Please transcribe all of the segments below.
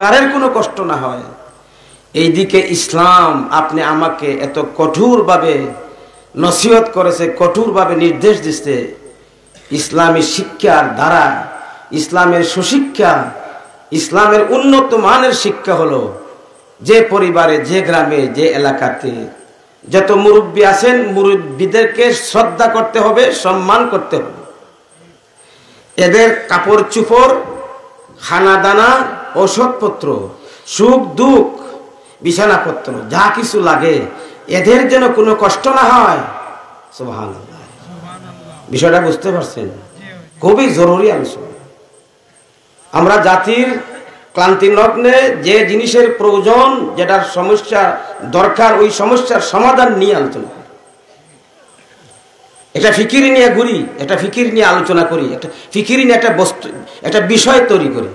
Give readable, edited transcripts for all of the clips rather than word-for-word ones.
কারের কোনো কষ্ট না হয়। এইদিকে ইসলাম আপনি আমাকে এত কঠোরভাবে নসিহত করেছে, কঠোরভাবে নির্দেশ দিচ্ছে। ইসলামী শিক্ষার দ্বারা, ইসলামের সুশিক্ষা, ইসলামের উন্নত মানের শিক্ষা হলো যে পরিবারে, যে গ্রামে, যে এলাকাতে যত মুরব্বী আছেন, মুরব্বীদেরকে শ্রদ্ধা করতে হবে, সম্মান করতে হবে। এদের কাপড় চোপড়, খানা দানা, ঔষধপত্র, সুখ দুঃখ, বিছানাপত্র যা কিছু লাগে এদের যেন কোনো কষ্ট না হয়। সুবহানাল্লাহ, বিষয়টা বুঝতে পারছেন? খুবই জরুরি আলোচনা। আমরা জাতির ক্লান্তি লগ্নে যে জিনিসের প্রয়োজন, যেটার সমস্যা দরকার, ওই সমস্যার সমাধান নিয়ে আলোচনা করি। এটা ফিকির নিয়ে ঘুরি, এটা ফিকির নিয়ে আলোচনা করি, একটা ফিকির নিয়ে একটা বস্তু, একটা বিষয় তৈরি করি।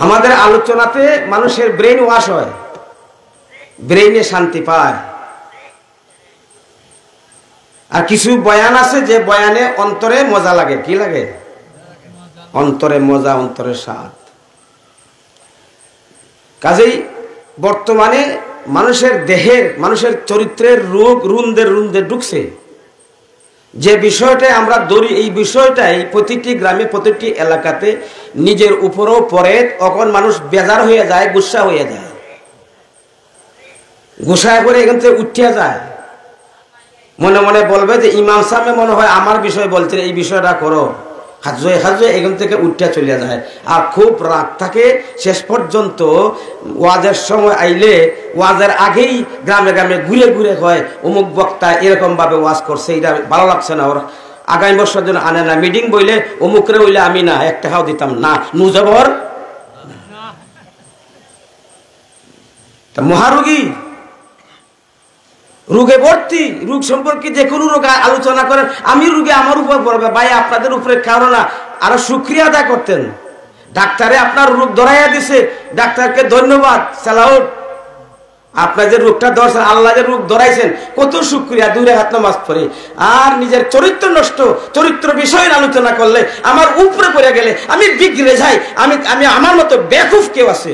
আমাদের আলোচনাতে মানুষের ব্রেন ওয়াশ হয়, ব্রেইনে শান্তি পায়। আর কিছু বয়ান আছে যে বয়ানে অন্তরে মজা লাগে। কি লাগে? অন্তরে মজা, অন্তরে স্বাদ। কাজেই বর্তমানে মানুষের দেহের, মানুষের চরিত্রের রোগ রুন্দে রুন্দে ঢুকছে। যে বিষয়টা আমরা ধরি, এই বিষয়টাই প্রতিটি গ্রামে, প্রতিটি এলাকাতে নিজের উপরও পড়ে। তখন মানুষ বেজার হয়ে যায়, গুসা হয়ে যায়, গুসায় করে এখান থেকে উঠিয়া যায়। মনে মনে বলবে যে ইমাম সাহেব মনে হয় আমার বিষয় বলছেন, এই বিষয়টা করো। হাজে হাজে এখান থেকে উঠিয়া চলিয়া যায়। আর খুব রাগ থাকে। শেষ পর্যন্ত ওয়াজের সময় আইলে ওয়াজের আগেই গ্রামে গ্রামে ঘুরে ঘুরে হয় অমুক বক্তা এরকম ভাবে ওয়াজ করছে, এটা ভালো লাগছে না, ওর আগামী বছর জন্য আনে না। মিটিং বইলে অমুকরে হইলে আমি না, এক টাকাও দিতাম না, নুজবর। তা মহারোগী, রোগে ভর্তি। রোগ সম্পর্কে যে কোনো রোগ আলোচনা করেন, আমি রোগে আমার উপর পড়বে, ভাই আপনাদের উপরে কারো না। আরো শুকরিয়া আদায় করতেন। ডাক্তারে আপনার রোগ ধরাইয়া দিছে, ডাক্তারকে ধন্যবাদ, সালাউট। আপনার যে রোগটা ধরছেন, আল্লাহ যে রোগ ধরাইছেন, কত শুকরিয়া। দূরে হাত নামাজ পড়ে আর নিজের চরিত্র নষ্ট, চরিত্র বিষয়ের আলোচনা করলে আমার উপরে পড়ে গেলে আমি বিগড়ে যাই। আমি আমার মতো বেকুফ কেউ আছে?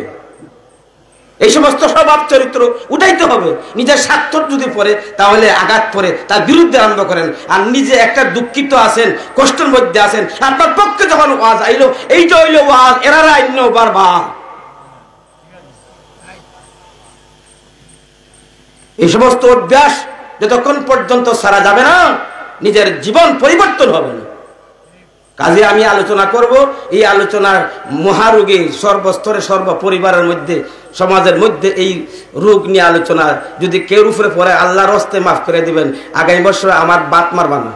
এই সমস্ত স্বভাব চরিত্র উঠাইতে হবে। নিজের স্বার্থ যদি পড়ে তাহলে আঘাত পড়ে, তার বিরুদ্ধে আরম্ভ করেন। আর নিজে একটা দুঃখিত আছেন, কষ্টের মধ্যে আছেন, আপনার পক্ষে যখন ওয়াজ আইলো, এইটা হইলো ওয়াজ, এরারা আইন বারবার। এই সমস্ত অভ্যাস যতক্ষণ পর্যন্ত সারা যাবে না, নিজের জীবন পরিবর্তন হবে না। কাজে আমি আলোচনা করব, এই আলোচনার মহারোগী সর্বস্তরে, সর্ব পরিবারের মধ্যে, সমাজের মধ্যে এই রোগ নিয়ে আলোচনা। যদি কেউ উপরে পড়ে, আল্লাহর হস্তে মাফ করে দিবেন, আগামী বছর আমার বাত মারবা না।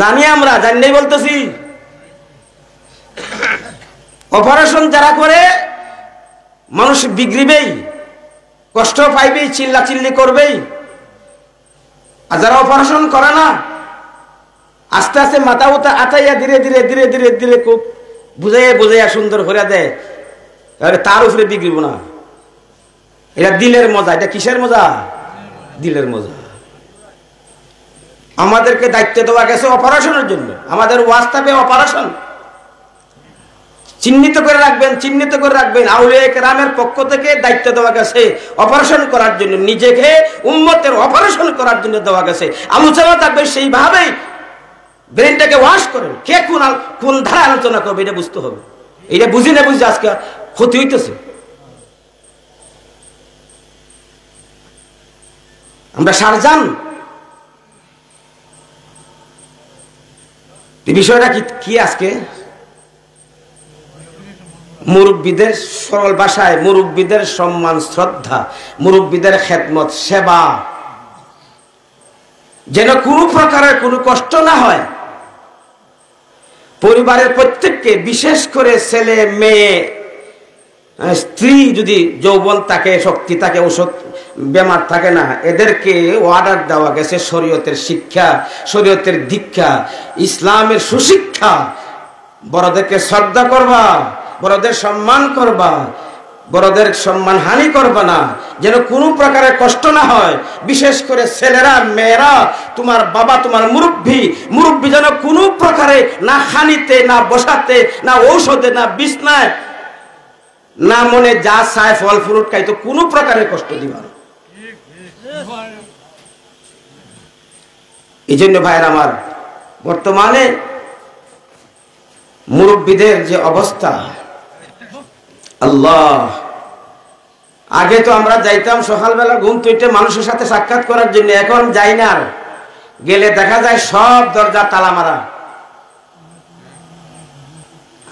জানি, আমরা জানি বলতেছি। অপারেশন যারা করে মানুষ বিগড়িবেই, কষ্ট পাইবেই, চিল্লা চিল্লি করবেই। আর যারা অপারেশন করে না, আস্তে আস্তে মাথা উঠা আতাইয়া ধীরে ধীরে ধীরে ধীরে ধীরে খুব বুঝাইয়া বুঝাইয়া সুন্দর করে দেয়, তাহলে তার উপরে বিগড়িব না। এটা দিলের মজা। এটা কিসের মজা? দিলের মজা। আমাদেরকে দায়িত্ব দেওয়া গেছে অপারেশনের জন্য। আমাদের ওয়াজ থাকবে অপারেশন। চিহ্নিত করে রাখবেন, চিহ্নিত করে রাখবেন। আউলিয়া কেরামের পক্ষ থেকে দায়িত্ব দেওয়া গেছে অপারেশন করার জন্য, নিজেকে উম্মতের অপারেশন করার জন্য দেওয়া গেছে। আলোচনা থাকবে সেইভাবেই। ব্রেনটাকে ওয়াশ করেন। কে কোন ধারা আলোচনা করবে এটা বুঝতে হবে। এটা বুঝি না বুঝি আজকে ক্ষতি হইতেছে। আমরা সারজান। এই বিষয়টা কি আজকে মুরব্বীদের সরল ভাষায়, মুরব্বীদের সম্মান, শ্রদ্ধা, মুরব্বীদের খেদমত, সেবা, যেন কোনো প্রকারের কোনো কষ্ট না হয়। পরিবারের প্রত্যেককে, বিশেষ করে ছেলে মেয়ে, স্ত্রী যদি যৌবন থাকে, শক্তি থাকে, ঔষধ বেমার থাকে না, এদেরকে অর্ডার দেওয়া গেছে শরীয়তের শিক্ষা, শরীয়তের দীক্ষা, ইসলামের সুশিক্ষা। বড়দেরকে শ্রদ্ধা করবা, বড়দের সম্মান করবা, বড়দের সম্মান হানি করবে না, যেন কোনো প্রকারের কষ্ট না হয়। বিশেষ করে ছেলেরা, মেয়েরা, তোমার বাবা, তোমার মুরব্বী যেন কোনো প্রকারে না খানিতে, না বসাতে, না ঔষধে, না বিছনায়, না মনে যা চায় ফল ফ্রুট খাইতো, কোনো প্রকারের কষ্ট দিবা না। এই জন্য ভাইয়ের আমার, বর্তমানে মুরব্বীদের যে অবস্থা, আল্লাহ, আগে তো আমরা যাইতাম সকালবেলা ঘুম থেকে মানুষের সাথে সাক্ষাৎ করার জন্য, এখন যাই না। আর গেলে দেখা যায় সব দরজা তালা মারা,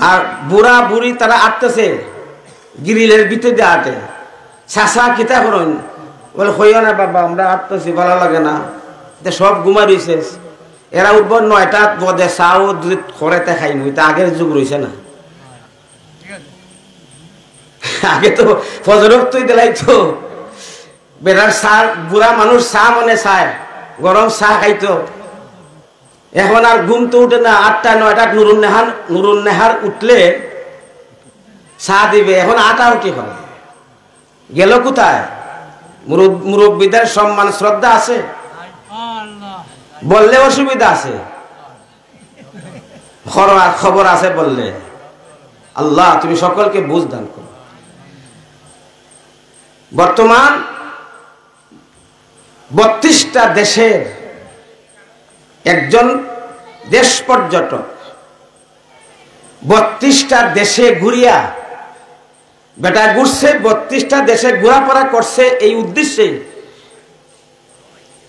আর বুড়া বুড়ি তারা আটতেছে গ্রিলের ভিতর দিয়ে আটে। চাষা কিতা করেন, বলে হইও না বাবা, আমরা আটতেছি, ভালো লাগে না, সব ঘুমাই রয়েছে। এরা উঠব 9টা বদে চাও দুধ খড়েতে খাইমু, এটা আগের যুগ রয়েছে না। আগে তো ফজরক তুই দিলাই তো বেড়ার চা, বুড়া মানুষ চা মনে চায়, গরম চা খাইতো। এখন আর ঘুম তো উঠে না, 8টা 9টা নুরুন নেহার উঠলে চা দিবে, এখন 8টা উঠে হয়। গেল কোথায়? মুরব্বীদের সম্মান শ্রদ্ধা আছে, বললে অসুবিধা আছে, খবর আছে বললে। আল্লাহ তুমি সকলকে বুঝ দান করো। বর্তমান 32টা দেশের একজন দেশ পর্যটক 32টা দেশে ঘুরিয়া বেটা ঘুরছে, 32টা দেশে ঘোরাফেরা করছে এই উদ্দেশ্যে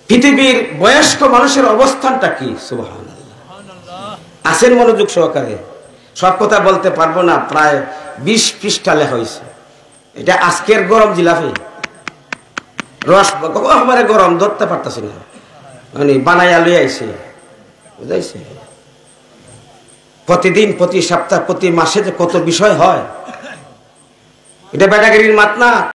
পৃথিবীর বয়স্ক মানুষের অবস্থানটা কি। সুবহানাল্লাহ, আসেন মনোযোগ সহকারে, সব কথা বলতে পারবো না, প্রায় 20 পৃষ্ঠা লেখা হয়েছে। এটা আজকের গরম জিলাপি, রস একবারে গরম, ধরতে পারতেছি না, মানে বানাইয়া লই আইছে, বুঝাইছে। প্রতিদিন, প্রতি সপ্তাহ, প্রতি মাসে যে কত বিষয় হয়, এটা ব্যাটাগিরির মাত না।